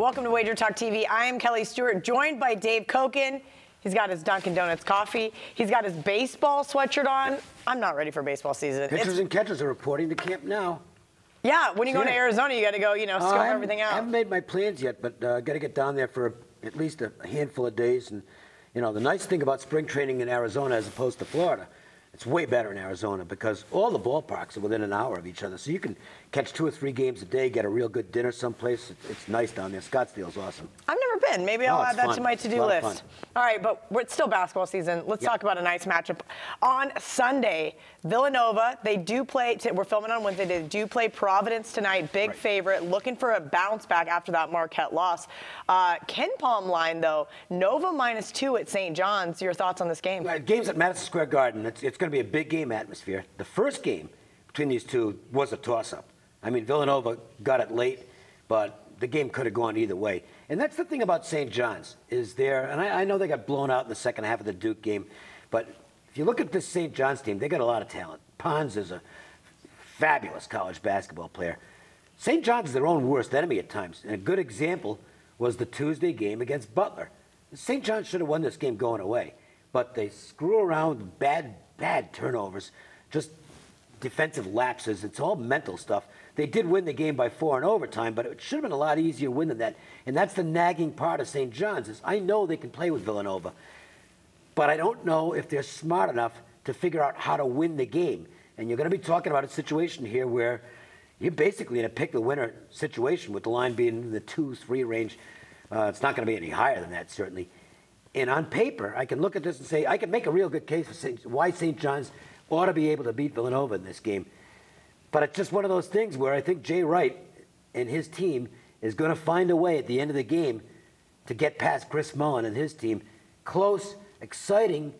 Welcome to WagerTalk TV. I am Kelly Stewart, joined by Dave Koken. He's got his Dunkin' Donuts coffee. He's got his baseball sweatshirt on. I'm not ready for baseball season. Pitchers and catchers are reporting to camp now. Yeah, when you go to Arizona, you got to go, scope everything out. I haven't made my plans yet, but got to get down there for at least a handful of days. And, the nice thing about spring training in Arizona as opposed to Florida, it's way better in Arizona because all the ballparks are within an hour of each other. So you can catch 2 or 3 games a day, get a real good dinner someplace. It's nice down there. Scottsdale's awesome. I've never been. Maybe I'll add that to my to-do list. All right, but it's still basketball season. Let's talk about a nice matchup. On Sunday, Villanova, they do play, we're filming on Wednesday, they do play Providence tonight. Big favorite, looking for a bounce back after that Marquette loss. Ken Palm line, though, Nova -2 at St. John's. Your thoughts on this game? Game's at Madison Square Garden. It's going to be a big game atmosphere. The first game between these two was a toss-up. I mean, Villanova got it late, but the game could have gone either way. And that's the thing about St. John's is and I know they got blown out in the second half of the Duke game, but if you look at this St. John's team, they got a lot of talent. Pons is a fabulous college basketball player. St. John's is their own worst enemy at times, and a good example was the Tuesday game against Butler. St. John's should have won this game going away, but they screw around with bad turnovers, just defensive lapses. It's all mental stuff. They did win the game by 4 in overtime, but it should have been a lot easier win than that. And that's the nagging part of St. John's is I know they can play with Villanova, but I don't know if they're smart enough to figure out how to win the game. And you're going to be talking about a situation here where you're basically in a pick-the-winner situation with the line being in the 2-3 range. It's not going to be any higher than that, certainly. And on paper, I can look at this and say I can make a real good case for why St. John's ought to be able to beat Villanova in this game. But it's just one of those things where I think Jay Wright and his team is going to find a way at the end of the game to get past Chris Mullin and his team. Close, exciting,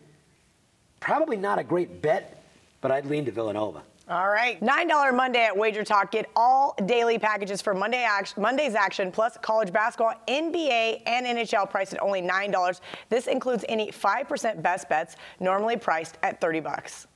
probably not a great bet, but I'd lean to Villanova. All right. $9 Monday at WagerTalk. Get all daily packages for Monday's action, plus college basketball, NBA, and NHL priced at only $9. This includes any 5% best bets, normally priced at $30.